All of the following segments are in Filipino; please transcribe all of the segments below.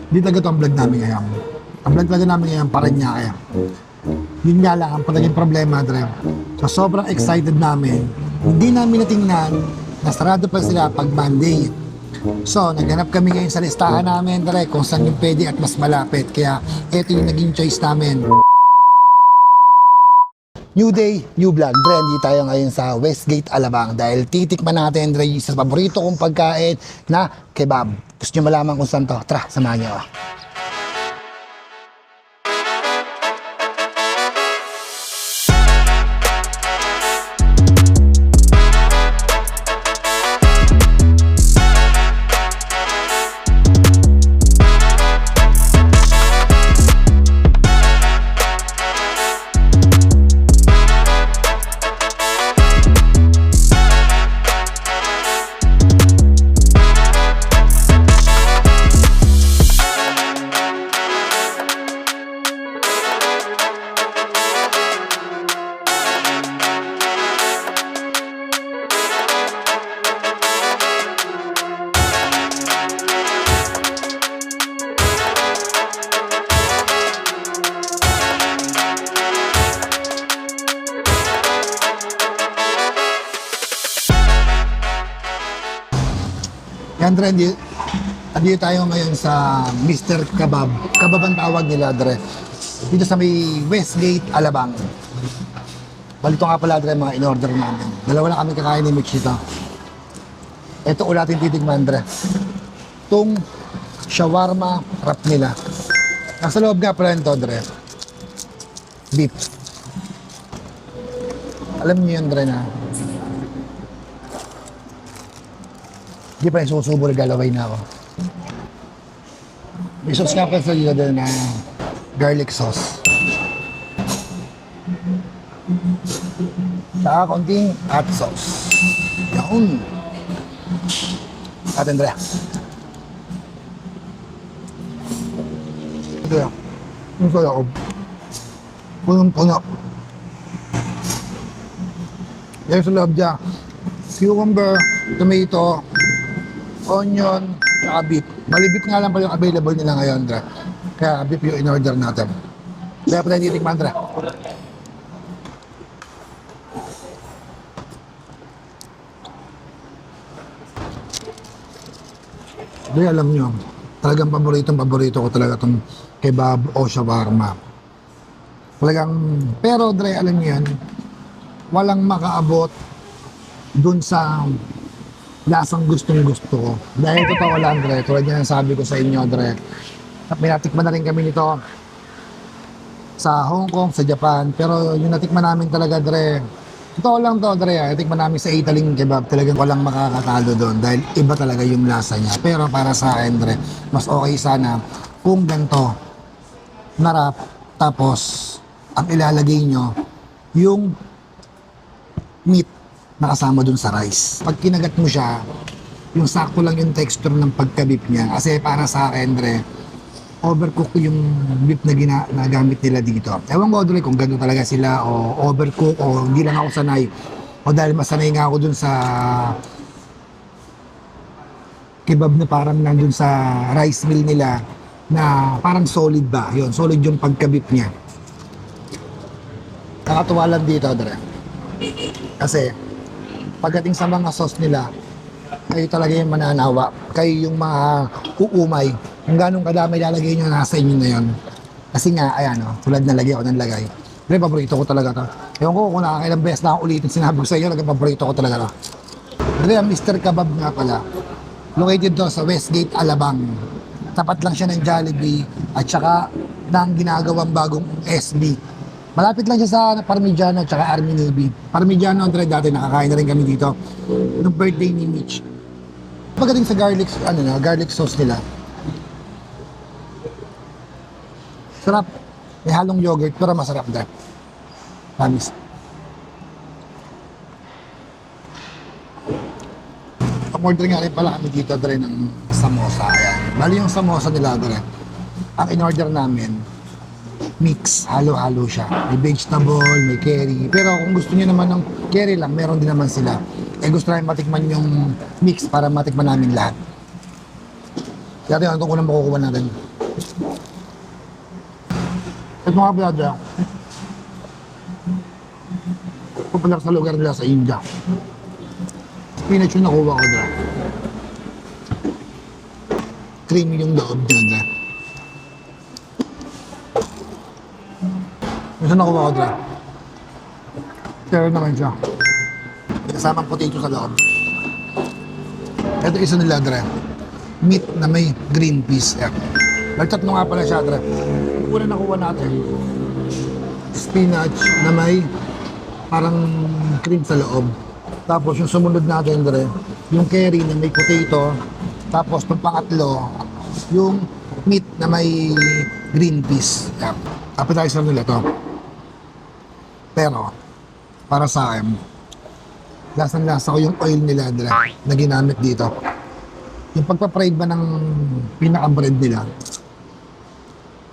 Di talaga ito ang vlog namin ngayon. Ang vlog talaga namin ngayon, Parañaque. Yun nga lang, ang naging problema, Dre. So, sobrang excited namin. Hindi namin natingnan na sarado pa sila pag Monday. So, naghanap kami ngayon sa listahan namin, Dre, kung saan yung pwede at mas malapit. Kaya, ito yung naging choice namin. New day, new vlog. Dre, hindi tayo ngayon sa Westgate, Alabang dahil titikman natin, Dre, yung sa paborito kong pagkain na kebab. Gusto nyo malaman kung saan to? Tara, samahan nyo. Yan, Dre, andito tayo ngayon sa Mr. Kebab. Kebab ang tawag nila, Dre. Dito sa may Westgate, Alabang. Balito nga pala, Dre, mga in-order namin. Dalawa lang kami kakain ni Mitch ito. Ito ulit natin titigman, Dre. Itong shawarma wrap nila. Nasa loob nga pala nito, Dre. Beef. Alam niyo yun, Dre, na hindi pa rin susubo, naglalaway na ako. May sauce nga pa sa dito din na garlic sauce. Saka konting hot sauce. Yaon. Atin, Dre. Ito yan. Yung sa loob. Punong-puno. Yan sa loob dyan. Cucumber, tomato, onion, saka beef. Bali beef nga lang pa yung available nila ngayon, Dre. Kaya beef yung in-order natin. Kaya pa tayo titikman, Dre. Dre, alam nyo, talagang paborito ko talaga itong kebab o shawarma. Talagang, pero Dre, alam nyo yan, walang makaabot dun sa lasang gustong-gusto ko. Dahil totoo lang, Dre, tulad yan ang sabi ko sa inyo, Dre, natikman na rin kami nito sa Hong Kong, sa Japan, pero yung natikman namin talaga, Dre, totoo lang to, Dre, natikman namin sa Italing kebab, talagang walang makakatalo doon dahil iba talaga yung lasa niya. Pero para sa akin, Dre, mas okay sana kung ganito, narap, tapos ang ilalagay nyo, yung meat na kasama dun sa rice. Pag kinagat mo siya, yung sakto lang yung texture ng pagka-beef niya. Kasi para sa akin, Dre, overcook yung beef na nagamit nila dito. Ewan ko, Dre, kung gano'n talaga sila o overcook o hindi lang ako sanay. O dahil masanay nga ako dun sa kebab na parang nandun sa rice mill nila na parang solid ba. Yun, solid yung pagka-beef niya. Nakatuwa lang dito, Dre. Kasi pagdating sa mga sauce nila, kayo talaga yung mananawa. Kayo yung uuumay. Kung ganong kadami lalagay nyo, nasa inyo na yun. Kasi nga, ayan o, tulad na lagay ako ng lagay. Pero paborito ko talaga to. Ewan ko kung nakakailang beses na akong ulitin sinabi ko sa inyo, paborito ko talaga to. Dali, ang Mr. Kebab nga pala. Located to sa Westgate, Alabang. Tapat lang siya ng Jollibee at saka ng ginagawang bagong SB. Malapit lang siya sa Parmigiano at saka Army Navy. Parmigiano, Andre, dati nakakain na rin kami dito nung birthday ni Mitch. Pagdating sa garlic sauce nila, sarap. May halong yogurt pero masarap din. Promise. Pag-order nga rin pala kami dito, Dre, ng samosa. Ayan. Bali yung samosa nila, Dre. Ang in-order namin, mix, halo-halo siya. May vegetable, may curry. Pero kung gusto niyo naman ng curry lang, meron din naman sila. Eh gusto namin matikman yung mix para matikman namin lahat. Kaya ito, ano itong unang makukuha natin? Ito nga pala dyan. Popular sa lugar nila sa India. Spinach yung nakuha ko dyan. Creamy yung loob dyan dyan. Ito nakuha ko dyan. Pero naman siya. Kasamang potato sa loob. Ito isa nila dyan. Meat na may green peas. Nagtatlo nga pala siya dyan. Una nakuha natin. Spinach na may parang cream sa loob. Tapos yung sumunod natin dre, yung curry na may potato. Tapos yung pangatlo, yung meat na may green peas. Yan. Appetizer nila to. Pero, para sa akin, lasang-lasa ko yung oil nila dre, na ginamit dito. Yung pagpa-fried ba ng pinaka-bread nila,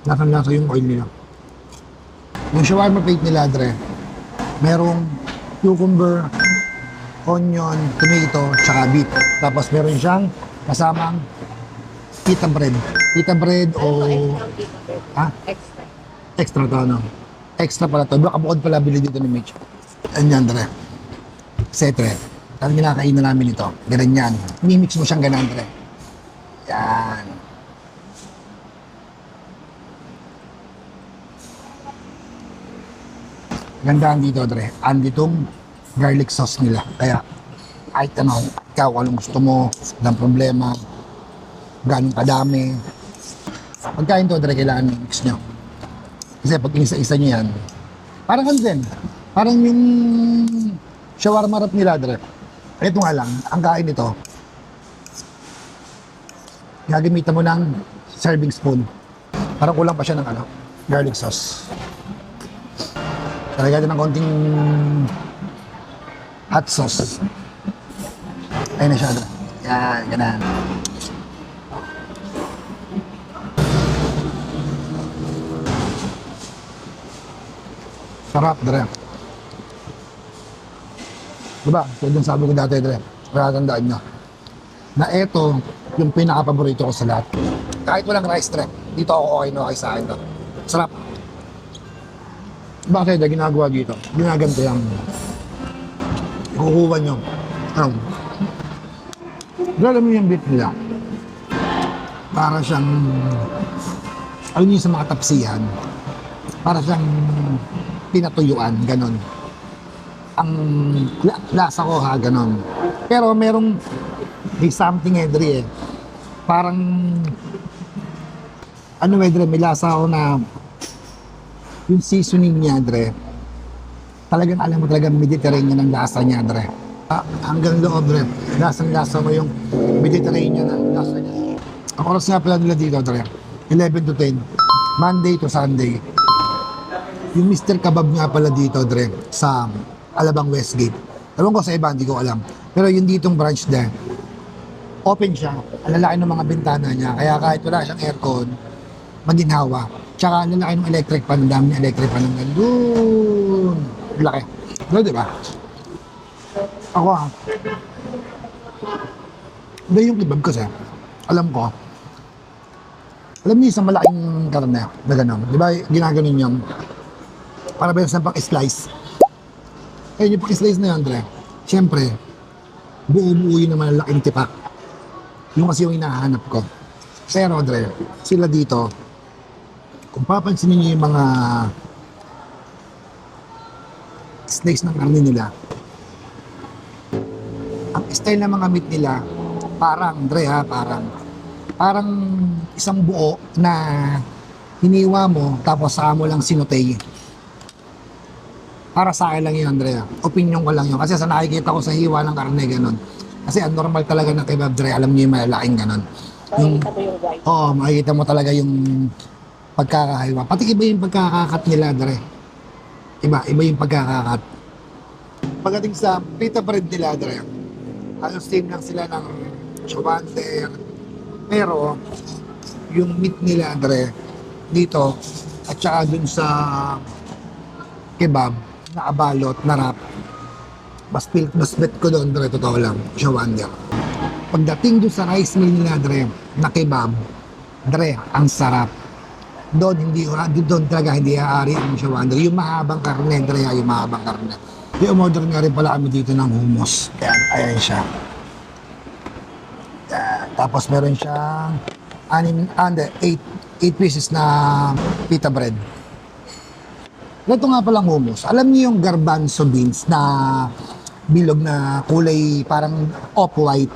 lasang-lasa yung oil nila. Yung shawarma plate nila dre, merong cucumber, onion, tomato, tsaka beet. Tapos meron siyang kasamang pita bread. Pita bread o... Ha? Extra. Extra to, no? Extra pala to. Baka bukod pala bili dito ni Mitch. Ganyan, dre. Setre. Ang ginakain na namin ito. Ganyan. Mimix mo siyang ganyan, dre. Yan. Gandaan dito, Dre. Andi itong garlic sauce nila. Kaya, kahit ano, ikaw, anong gusto mo, walang problema, ganun kadami. Pagkain to, Dre, kailangan mix nyo. Kasi pag isa-isa nyo yan, parang ano din, parang yung shawarma wrap nila, Dre. Ito nga lang, ang kain nito, gagamitan mo ng serving spoon. Parang kulang pa siya ng ano, garlic sauce. Talagyan ng konting hot sauce. Ayun na siya. Yan, ganun. Sarap, Dre. Diba? So, yung sabi ko dati, Dre, matatandaan nyo, na ito yung pinaka-paborito ko sa lahat. Kahit walang rice, Dre, dito ako okay na okay sa akin. No? Sarap. Bakit na ginagawa dito? Ginaganto yung kukuha nyo. Alam mo yung beef nila. Para siyang, alam niyo sa mga tapsihan, para siyang pinatuyuan, ganon. Ang lasa ko ha, ganon. Pero merong may something Edri eh. Parang ano Edri, may lasa ako na yung seasoning niya, Dre, talagang alam mo talagang Mediterranean ang lasa niya, Dre. Hanggang loob, Dre, lasang-lasa mo yung Mediterranean ang lasa niya. Ang oras nga pala nila dito, Dre, 11 to 10, Monday to Sunday. Yung Mr. Kebab nga pala dito, Dre, sa Alabang Westgate. Ewan ko sa iba, hindi ko alam. Pero yung ditong branch na, open siya. Ang lalaki ng mga bintana niya. Kaya kahit wala siyang aircon, maginhawa. Tsaka ang lalaki ng electric pan, ang dami ng electric pan ng gandun. Laki. Diba, diba? Ako ha. Hindi yung kebab kasi, alam ko, alam niyo isang malaking karne na gano'n. Diba, ginaganon yung para ba yung sa pang-slice. Eh, yung pang-slice na yun, Dre, siyempre, buo-buo yun naman ang laking tipak. Yung kasi yung hinahanap ko. Pero, Dre, sila dito, kung papansinin niyo yung mga slice ng karne nila, ang style ng mga meat nila, parang, Dre ha, parang isang buo na hiniwa mo, tapos saka mo lang sinutay. Para sa akin lang yun, Andrea. Opinion ko lang yun. Kasi sa nakikita ko sa hiwa ng karne, ganun. Kasi ang normal talaga ng kebab, Andrea, alam niyo yung malalaking ganun. Makikita mo yung white. Oo, makikita mo talaga yung pagkakahiwa. Pati iba yung pagkakakat nila, Andrea. Iba yung pagkakakat. Pagdating sa pita bread nila, Andrea, halos same lang sila ng chawanter. Pero, yung meat nila, Andrea, dito, at saka dun sa kebab, na abalot, na wrap, mas bet ko doon, Dre, totoo lang, siya wonder. Pagdating doon sa rice meal nila, Dre, na kebab, Dre, ang sarap. Doon talaga hindi aari ang siya Wonder. Yung mahabang karne, Dre, yung mahabang karne. Yung umorder nga rin pala kami dito ng hummus. Ayan siya. Tapos meron siyang 8 pieces na pita bread. Ito nga palang hummus. Alam niyo yung garbanzo beans na bilog na kulay parang off-white.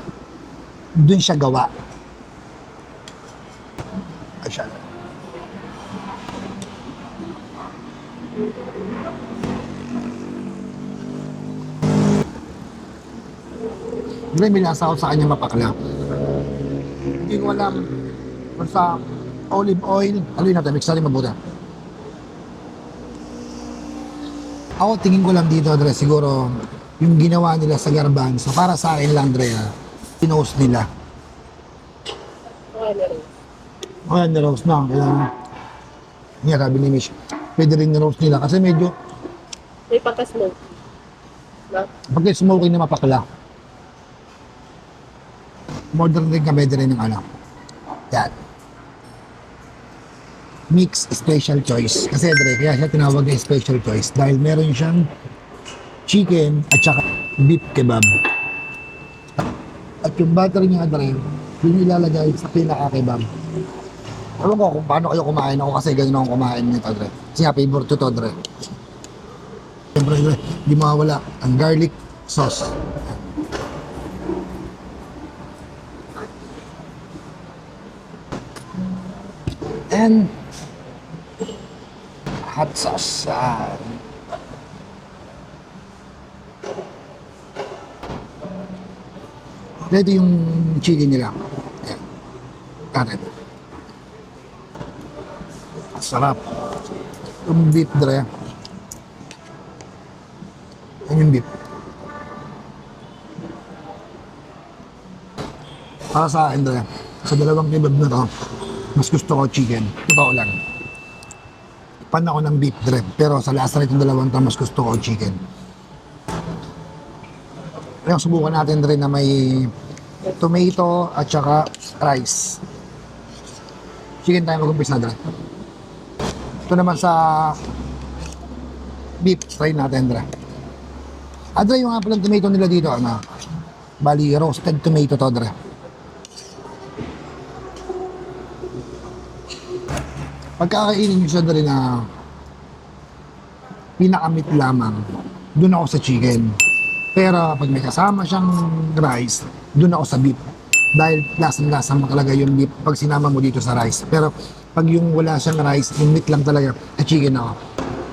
Doon siya gawa. Ay siya. Hindi may nasa ako sa kanya mapakla. Hindi ko alam kung sa olive oil. Ano yun natin? Mix natin mabuti. Ako tingin ko lang dito, Dre, siguro yung ginawa nila sa garbanzo. Para sa akin lang, Dre, pinost nila. Ayan, niroast na. Kaya, sabi ni Mish, pwede rin niroast nila kasi medyo May pagka-smoke. Na? pagka-smoky na mapakla. Modern rin ka, pwede rin ng ano. Yan. Mix special choice. Kasi Dre, kaya siya tinawag na special choice dahil meron siyang chicken at saka beef kebab. At yung butter niya, Dre, yung ilalagay sa pinaka-kebab. Alam ko kung paano kayo kumain ako kasi ganun ako kumain nito, Dre. Kasi nga, favorite to, Dre. Siyempre, Dre, di mawawala ang garlic sauce. And hot sauce. Ito yung chicken nila. Ayan. Karet. Sarap. Yung beef, Dre. Yan yung beef. Para sa akin, Dre, sa dalawang kebab na to, mas gusto ko chicken. Totoo lang. Pan ako ng beef, Dre. Pero sa lasa na itong dalawang to, mas gusto ko chicken. Kaya subukan natin, Dre, na may tomato at saka rice. Chicken tayo mag-umpisa, Dre. Ito naman sa beef, try natin, Dre. Dre, yung nga palang tomato nila dito, ano? Bali, roasted tomato to, Dre. Pagkakainin nyo siya, Dre, na pinakamit lamang, doon ako sa chicken. Pero pag may kasama siyang rice, doon ako sa beef. Dahil lasang-lasa mo talaga yung beef pag sinama mo dito sa rice. Pero pag yung wala siyang rice, yung meat lang talaga, sa chicken ako.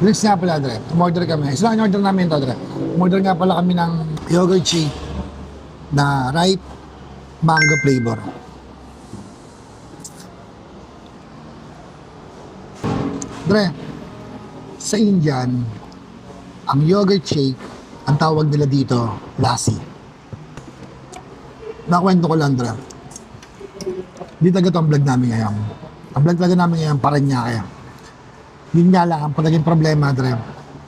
Next nga pala, Dre, umorder kami. Isa lang order namin ito, Dre. Umorder nga pala kami ng yogurt shake na ripe mango flavor. Dre, sa Indian, ang yogurt shake, ang tawag nila dito, lassi. Nakwento ko lang, Dre. Di talaga ito ang vlog namin ngayon. Ang vlog talaga namin ngayon, Parañaque. Yun nga lang, ang palaging problema, Dre.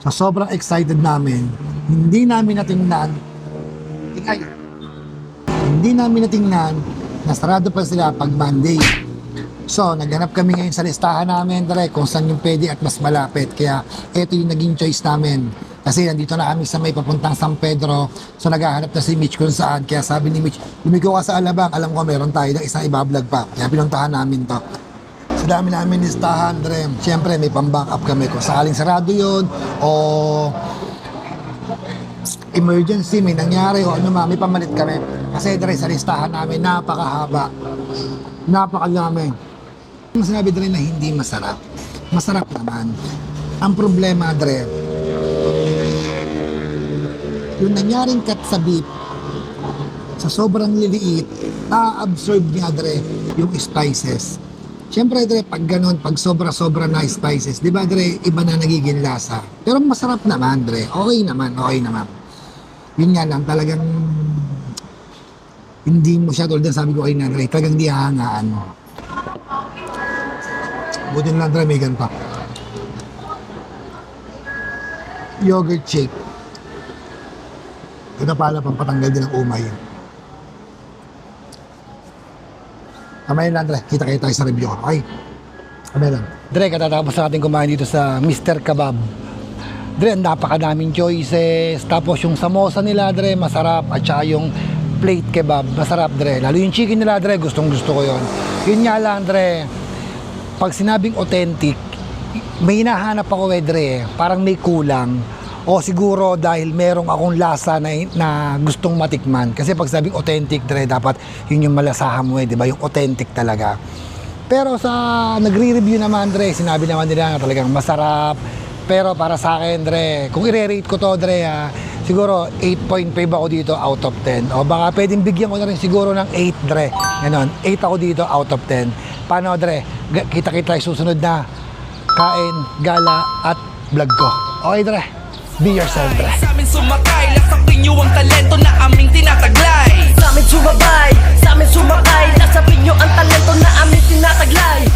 Sa sobrang excited namin, hindi namin natingnan na sarado pa sila pag Monday. So, naghanap kami ngayon sa listahan namin, Dre, kung saan yung pwede at mas malapit. Kaya, ito yung naging choice namin. Kasi nandito na kami sa may papuntang San Pedro. So, naghahanap na si Mitch kung saan. Kaya sabi ni Mitch, lumiko ka sa Alabang. Alam ko, meron tayo ng isang ibablog pa. Kaya pinuntahan namin to. Sa dami namin listahan, Dre. Siyempre, may pang-back up kami. Kung sakaling sarado yun, o emergency, may nangyari, o ano may pamalit kami. Kasi, Dre, sa listahan namin, napakahaba. Napakalami. Ang sinabi, Dre, na hindi masarap. Masarap naman. Ang problema, Dre, yung nangyaring cut sa beef, sa sobrang liliit, na-absorb niya, Dre, yung spices. Siyempre, Dre, pag ganun, pag sobra-sobra na spices, di ba, Dre, iba na nagiging lasa. Pero masarap naman, Dre. Okay naman. Yun nga lang, talagang hindi mo siya, tulad ng sabi ko kay Dre, talagang di hahangaan mo. Buti na lang, Dre, may ganun pa. Yogurt shake. Ito pala, pampatanggal din ng umay. Kamay lang, Dre. Kita tayo sa review. Okay? Kamay lang. Dre, katatapos natin kumain dito sa Mr. Kebab. Dre, ang napakadaming choices. Tapos yung samosa nila, Dre, masarap. At saka yung plate kebab, masarap, Dre. Lalo yung chicken nila, Dre, gustong gusto ko yon. Yun nga lang, Dre, pag sinabing authentic, may hinahanap ako, Dre, parang may kulang. O siguro dahil merong akong lasa na gustong matikman. Kasi pag sabing authentic, Dre, dapat yun yung malasahan mo, di ba? Yung authentic talaga. Pero sa nagre-review naman, Dre, sinabi naman nila na talagang masarap. Pero para sa akin, Dre, kung i-rate ko to, Dre, siguro 8.5 ako dito out of 10. O baka pwedeng bigyan ko na rin siguro ng 8, Dre. Ganon, 8 ako dito out of 10. Paano, Dre? Kita-kita yung susunod na kain, gala, at vlog ko. Okay, Dre? Be yourself, Dre. Sa amin sumakay, lasapin niyo ang talento na aming tinataglay. Sa amin sumabay, sa amin sumakay, lasapin nyo ang talento na aming tinataglay.